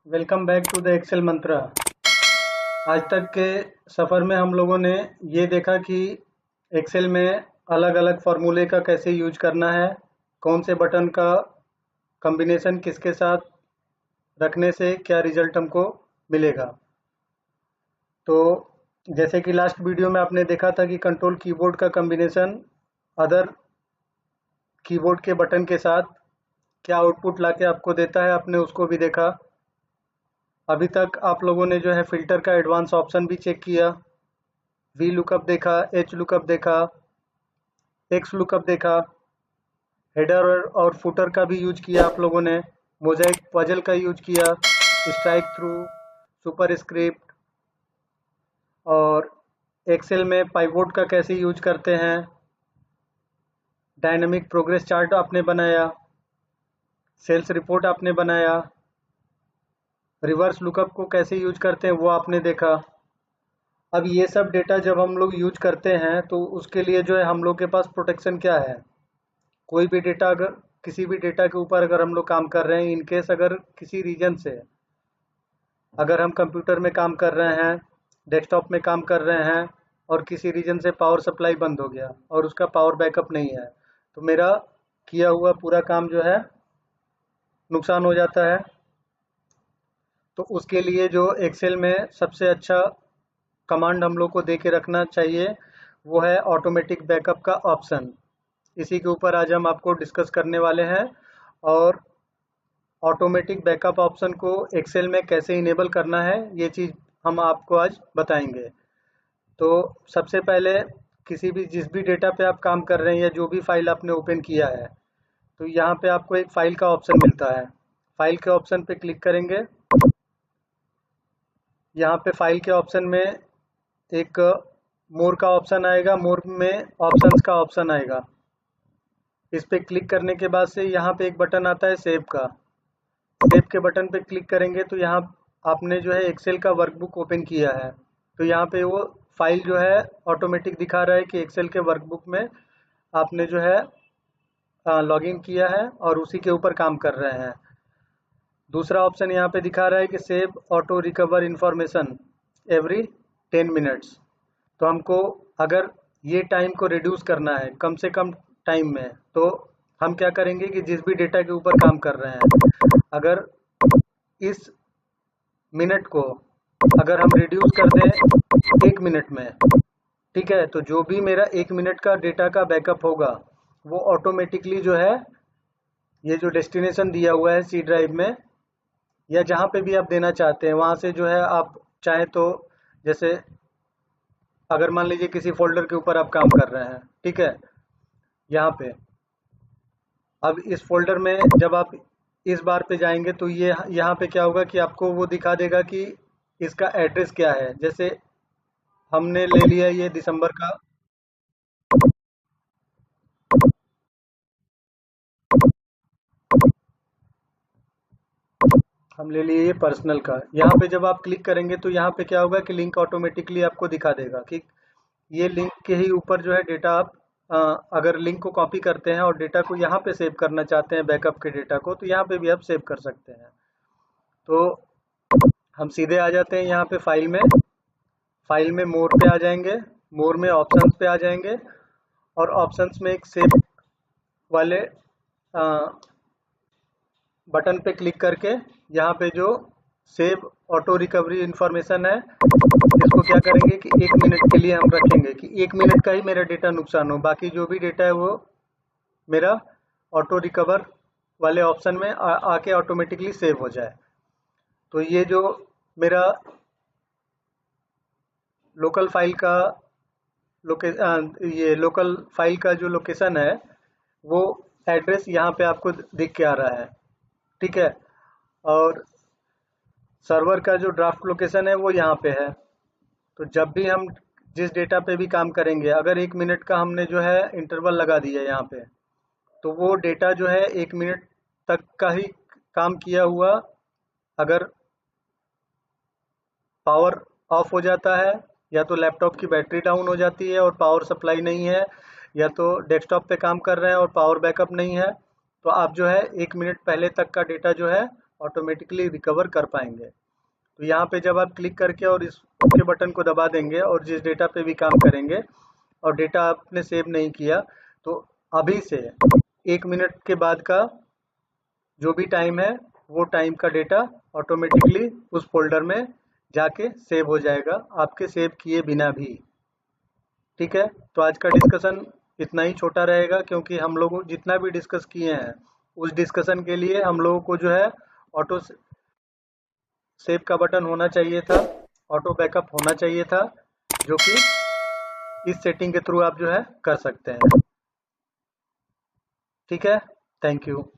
Welcome back to the Excel Mantra. आज तक के सफ़र में हम लोगों ने ये देखा कि एक्सेल में अलग अलग फार्मूले का कैसे यूज करना है, कौन से बटन का कॉम्बिनेशन किसके साथ रखने से क्या रिजल्ट हमको मिलेगा। तो जैसे कि लास्ट वीडियो में आपने देखा था कि कंट्रोल कीबोर्ड का कॉम्बिनेशन अदर कीबोर्ड के बटन के साथ क्या आउटपुट लाके आपको देता है, आपने उसको भी देखा। अभी तक आप लोगों ने जो है फ़िल्टर का एडवांस ऑप्शन भी चेक किया, वी लुकअप देखा, एच लुकअप देखा, एक्स लुकअप देखा, हेडर और फुटर का भी यूज किया आप लोगों ने, मोज़ेक पजल का यूज किया, स्ट्राइक थ्रू, सुपर स्क्रिप्ट और एक्सेल में पाइवोट का कैसे यूज करते हैं, डायनामिक प्रोग्रेस चार्ट आपने बनाया, सेल्स रिपोर्ट आपने बनाया, रिवर्स लुकअप को कैसे यूज करते हैं वो आपने देखा। अब ये सब डेटा जब हम लोग यूज करते हैं तो उसके लिए जो है हम लोग के पास प्रोटेक्शन क्या है। कोई भी डेटा अगर किसी भी डेटा के ऊपर अगर हम लोग काम कर रहे हैं, इन केस अगर किसी रीजन से अगर हम कंप्यूटर में काम कर रहे हैं, डेस्कटॉप में काम कर रहे हैं और किसी रीजन से पावर सप्लाई बंद हो गया और उसका पावर बैकअप नहीं है, तो मेरा किया हुआ पूरा काम जो है नुकसान हो जाता है। तो उसके लिए जो एक्सेल में सबसे अच्छा कमांड हम लोग को दे के रखना चाहिए वो है ऑटोमेटिक बैकअप का ऑप्शन। इसी के ऊपर आज हम आपको डिस्कस करने वाले हैं और ऑटोमेटिक बैकअप ऑप्शन को एक्सेल में कैसे इनेबल करना है ये चीज़ हम आपको आज बताएंगे। तो सबसे पहले जिस भी डेटा पे आप काम कर रहे हैं या जो भी फाइल आपने ओपन किया है, तो यहाँ पे आपको एक फाइल का ऑप्शन मिलता है। फाइल के ऑप्शन पे क्लिक करेंगे। यहाँ पे फाइल के ऑप्शन में एक मोर का ऑप्शन आएगा, मोर में ऑप्शंस का ऑप्शन आएगा। इस पे क्लिक करने के बाद से यहाँ पे एक बटन आता है सेव का। सेव के बटन पे क्लिक करेंगे तो यहाँ आपने जो है एक्सेल का वर्कबुक ओपन किया है, तो यहाँ पे वो फाइल जो है ऑटोमेटिक दिखा रहा है कि एक्सेल के वर्कबुक में आपने जो है लॉगिन किया है और उसी के ऊपर काम कर रहे हैं। दूसरा ऑप्शन यहाँ पे दिखा रहा है कि save auto recover information every 10 minutes. तो हमको अगर ये टाइम को रिड्यूस करना है कम से कम टाइम में, तो हम क्या करेंगे कि जिस भी डेटा के ऊपर काम कर रहे हैं, अगर इस मिनट को अगर हम रिड्यूस कर दें 1 मिनट में, ठीक है, तो जो भी मेरा 1 मिनट का डेटा का बैकअप होगा वो ऑटोमेटिकली जो है ये जो डेस्टिनेशन दिया हुआ है सी ड्राइव में या जहाँ पे भी आप देना चाहते हैं वहाँ से जो है आप चाहें तो, जैसे अगर मान लीजिए किसी फोल्डर के ऊपर आप काम कर रहे हैं, ठीक है, यहाँ पे अब इस फोल्डर में जब आप इस बार पे जाएंगे तो ये यहाँ पे क्या होगा कि आपको वो दिखा देगा कि इसका एड्रेस क्या है। जैसे हमने ले लिया ये दिसंबर का, हम ले लिए ये पर्सनल का। यहाँ पे जब आप क्लिक करेंगे तो यहाँ पे क्या होगा कि लिंक ऑटोमेटिकली आपको दिखा देगा कि ये लिंक के ही ऊपर जो है डेटा आप अगर लिंक को कॉपी करते हैं और डेटा को यहाँ पे सेव करना चाहते हैं बैकअप के डेटा को, तो यहाँ पे भी आप सेव कर सकते हैं। तो हम सीधे आ जाते हैं यहाँ पे फाइल में मोर पे आ जाएंगे, मोर में ऑप्शंस पे आ जाएंगे और ऑप्शंस में एक सेव वाले बटन पे क्लिक करके यहाँ पे जो सेव ऑटो रिकवरी इंफॉर्मेशन है इसको क्या करेंगे कि 1 मिनट के लिए हम रखेंगे कि 1 मिनट का ही मेरा डेटा नुकसान हो, बाकी जो भी डेटा है वो मेरा ऑटो रिकवर वाले ऑप्शन में आके ऑटोमेटिकली सेव हो जाए। तो ये जो मेरा लोकल फाइल का ये लोकल फाइल का जो लोकेशन है वो एड्रेस यहाँ पे आपको दिख के आ रहा है, ठीक है, और सर्वर का जो ड्राफ्ट लोकेशन है वो यहाँ पे है। तो जब भी हम जिस डेटा पे भी काम करेंगे, अगर 1 मिनट का हमने जो है इंटरवल लगा दिया यहाँ पे, तो वो डेटा जो है 1 मिनट तक का ही काम किया हुआ अगर पावर ऑफ हो जाता है या तो लैपटॉप की बैटरी डाउन हो जाती है और पावर सप्लाई नहीं है, या तो डेस्कटॉप पे काम कर रहे हैं और पावर बैकअप नहीं है, तो आप जो है 1 मिनट पहले तक का डेटा जो है ऑटोमेटिकली रिकवर कर पाएंगे। तो यहाँ पे जब आप क्लिक करके और इस ओके बटन को दबा देंगे और जिस डेटा पे भी काम करेंगे और डेटा आपने सेव नहीं किया, तो अभी से 1 मिनट के बाद का जो भी टाइम है वो टाइम का डेटा ऑटोमेटिकली उस फोल्डर में जाके सेव हो जाएगा, आपके सेव किए बिना भी। ठीक है, तो आज का डिस्कशन इतना ही छोटा रहेगा, क्योंकि हम लोग जितना भी डिस्कस किए हैं उस डिस्कशन के लिए हम लोगों को जो है ऑटो सेव का बटन होना चाहिए था, ऑटो बैकअप होना चाहिए था, जो कि इस सेटिंग के थ्रू आप जो है कर सकते हैं। ठीक है, थैंक यू।